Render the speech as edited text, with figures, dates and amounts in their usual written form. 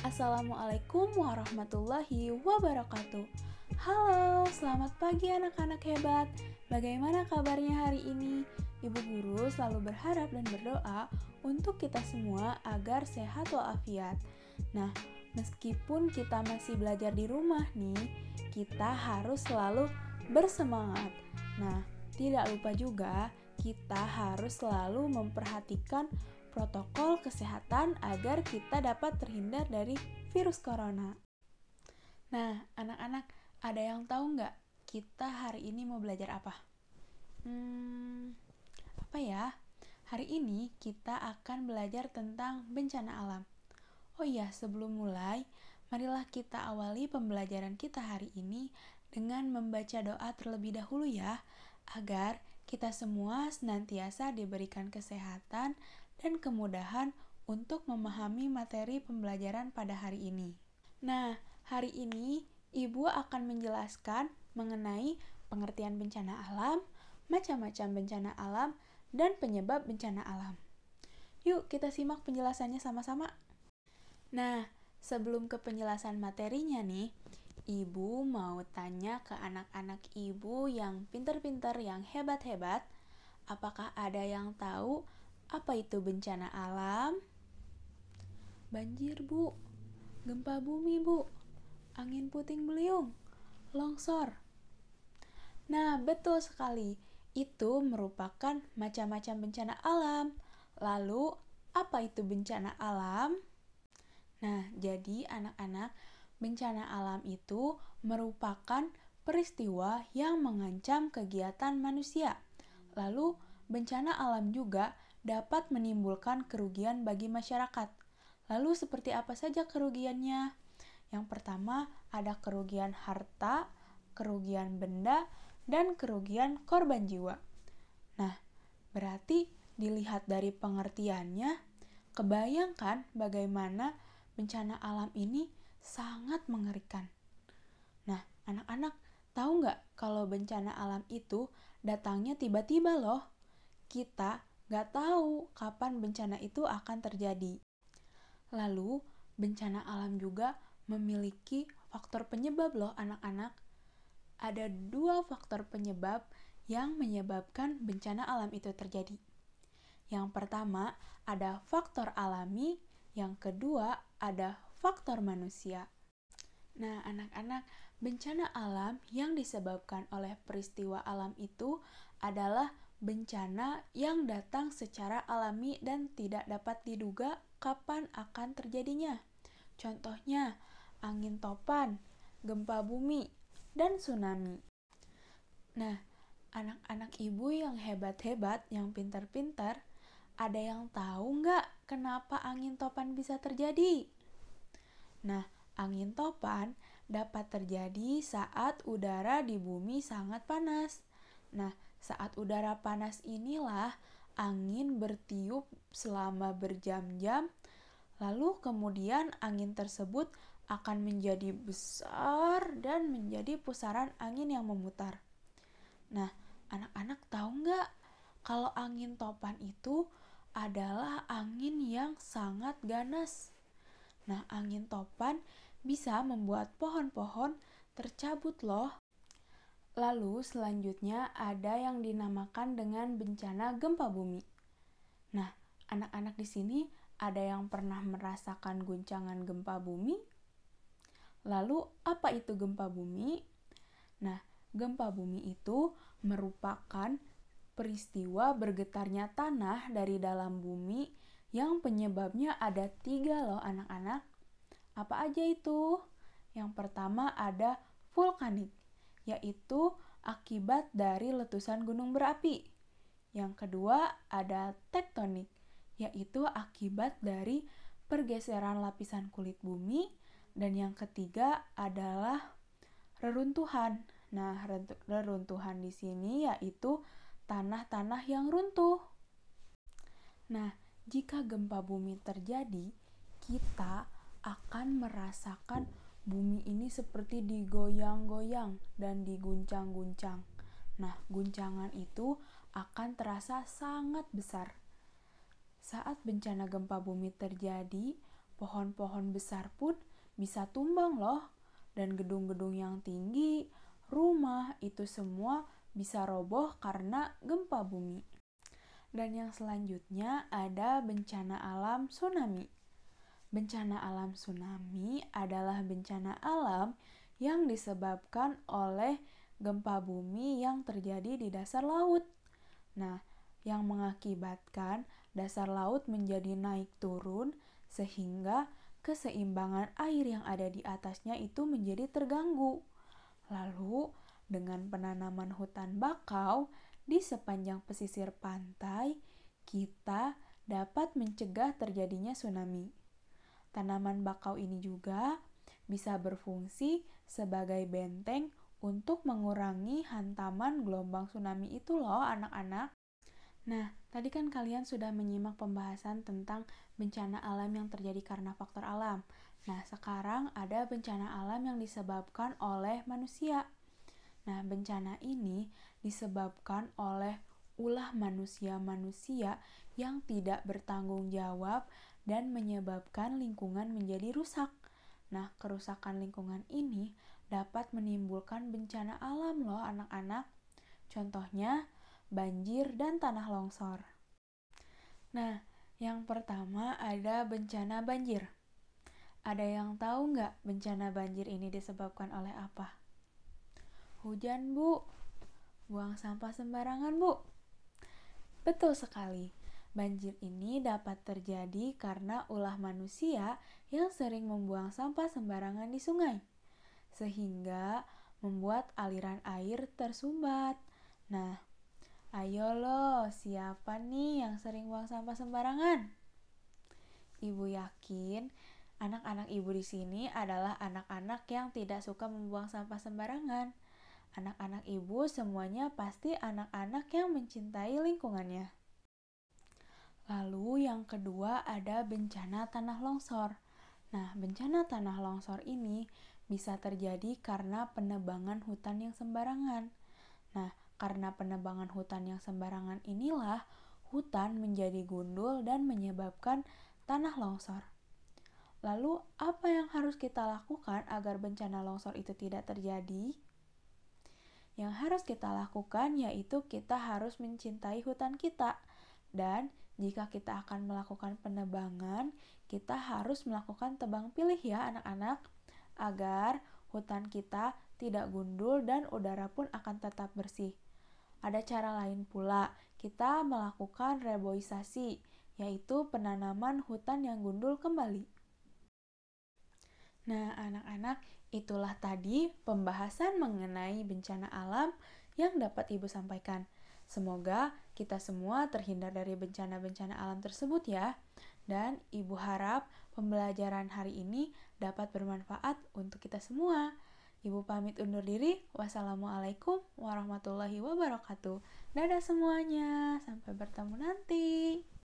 Assalamualaikum warahmatullahi wabarakatuh. Halo, selamat pagi anak-anak hebat. Bagaimana kabarnya hari ini? Ibu guru selalu berharap dan berdoa untuk kita semua agar sehat walafiat. Nah, meskipun kita masih belajar di rumah nih, kita harus selalu bersemangat. Nah, tidak lupa juga kita harus selalu memperhatikan protokol kesehatan agar kita dapat terhindar dari virus corona. Nah, anak-anak, ada yang tahu nggak kita hari ini mau belajar apa? Apa ya? Hari ini kita akan belajar tentang bencana alam. Oh iya, sebelum mulai, marilah kita awali pembelajaran kita hari ini dengan membaca doa terlebih dahulu ya, agar kita semua senantiasa diberikan kesehatan dan kemudahan untuk memahami materi pembelajaran pada hari ini. Nah, hari ini Ibu akan menjelaskan mengenai pengertian bencana alam, macam-macam bencana alam, dan penyebab bencana alam. Yuk kita simak penjelasannya sama-sama. Nah, sebelum ke penjelasan materinya nih, Ibu mau tanya ke anak-anak Ibu yang pintar-pintar, yang hebat-hebat, apakah ada yang tahu apa itu bencana alam? Banjir, Bu. Gempa bumi, Bu. Angin puting beliung. Longsor. Nah, betul sekali. Itu merupakan macam-macam bencana alam. Lalu, apa itu bencana alam? Nah, jadi anak-anak, bencana alam itu merupakan peristiwa yang mengancam kegiatan manusia. Lalu, bencana alam juga dapat menimbulkan kerugian bagi masyarakat. Lalu, seperti apa saja kerugiannya? Yang pertama, ada kerugian harta, kerugian benda, dan kerugian korban jiwa. Nah, berarti dilihat dari pengertiannya, kebayangkan bagaimana bencana alam ini sangat mengerikan. Nah, anak-anak tahu nggak kalau bencana alam itu datangnya tiba-tiba loh. Kita nggak tahu kapan bencana itu akan terjadi. Lalu, bencana alam juga memiliki faktor penyebab loh anak-anak. Ada 2 faktor penyebab yang menyebabkan bencana alam itu terjadi. Yang pertama, ada faktor alami, yang kedua, ada faktor manusia. Nah, anak-anak, bencana alam yang disebabkan oleh peristiwa alam itu adalah bencana yang datang secara alami dan tidak dapat diduga kapan akan terjadinya. Contohnya, angin topan, gempa bumi, dan tsunami. Nah, anak-anak ibu yang hebat-hebat, yang pintar-pintar, ada yang tahu nggak kenapa angin topan bisa terjadi? Nah, angin topan dapat terjadi saat udara di bumi sangat panas. Nah, saat udara panas inilah angin bertiup selama berjam-jam, lalu kemudian angin tersebut akan menjadi besar dan menjadi pusaran angin yang memutar. Nah, anak-anak tahu nggak kalau angin topan itu adalah angin yang sangat ganas. Nah, angin topan bisa membuat pohon-pohon tercabut loh. Lalu selanjutnya ada yang dinamakan dengan bencana gempa bumi. Nah, anak-anak di sini ada yang pernah merasakan guncangan gempa bumi? Lalu, apa itu gempa bumi? Nah, gempa bumi itu merupakan peristiwa bergetarnya tanah dari dalam bumi yang penyebabnya ada 3 loh anak-anak. Apa aja itu? Yang pertama ada vulkanik, yaitu akibat dari letusan gunung berapi. Yang kedua ada tektonik, yaitu akibat dari pergeseran lapisan kulit bumi. Dan yang ketiga adalah reruntuhan. Nah, reruntuhan di sini yaitu tanah-tanah yang runtuh. Nah, jika gempa bumi terjadi, kita akan merasakan bumi ini seperti digoyang-goyang dan diguncang-guncang. Nah, guncangan itu akan terasa sangat besar. Saat bencana gempa bumi terjadi, pohon-pohon besar pun bisa tumbang loh. Dan gedung-gedung yang tinggi, rumah, itu semua bisa roboh karena gempa bumi. Dan yang selanjutnya ada bencana alam tsunami. Bencana alam tsunami adalah bencana alam yang disebabkan oleh gempa bumi yang terjadi di dasar laut. Nah, yang mengakibatkan dasar laut menjadi naik turun sehingga keseimbangan air yang ada di atasnya itu menjadi terganggu. Lalu, dengan penanaman hutan bakau di sepanjang pesisir pantai, kita dapat mencegah terjadinya tsunami. Tanaman bakau ini juga bisa berfungsi sebagai benteng untuk mengurangi hantaman gelombang tsunami itu loh anak-anak. Nah, tadi kan kalian sudah menyimak pembahasan tentang bencana alam yang terjadi karena faktor alam. Nah, sekarang ada bencana alam yang disebabkan oleh manusia. Nah, bencana ini disebabkan oleh ulah manusia-manusia yang tidak bertanggung jawab dan menyebabkan lingkungan menjadi rusak. Nah, kerusakan lingkungan ini dapat menimbulkan bencana alam loh anak-anak. Contohnya, banjir dan tanah longsor. Nah, yang pertama ada bencana banjir. Ada yang tahu nggak bencana banjir ini disebabkan oleh apa? Hujan, Bu. Buang sampah sembarangan, Bu. Betul sekali. Banjir ini dapat terjadi karena ulah manusia yang sering membuang sampah sembarangan di sungai, sehingga membuat aliran air tersumbat. Nah, ayo loh, siapa nih yang sering buang sampah sembarangan? Ibu yakin anak-anak ibu di sini adalah anak-anak yang tidak suka membuang sampah sembarangan. Anak-anak ibu semuanya pasti anak-anak yang mencintai lingkungannya. Lalu yang kedua ada bencana tanah longsor. Nah, bencana tanah longsor ini bisa terjadi karena penebangan hutan yang sembarangan. Nah, karena penebangan hutan yang sembarangan inilah hutan menjadi gundul dan menyebabkan tanah longsor. Lalu, apa yang harus kita lakukan agar bencana longsor itu tidak terjadi? Yang harus kita lakukan yaitu kita harus mencintai hutan kita. Dan jika kita akan melakukan penebangan, kita harus melakukan tebang pilih ya anak-anak, agar hutan kita tidak gundul dan udara pun akan tetap bersih. Ada cara lain pula, kita melakukan reboisasi, yaitu penanaman hutan yang gundul kembali. Nah, anak-anak, itulah tadi pembahasan mengenai bencana alam yang dapat Ibu sampaikan. Semoga kita semua terhindar dari bencana-bencana alam tersebut ya. Dan Ibu harap pembelajaran hari ini dapat bermanfaat untuk kita semua. Ibu pamit undur diri. Wassalamualaikum warahmatullahi wabarakatuh. Dadah semuanya. Sampai bertemu nanti.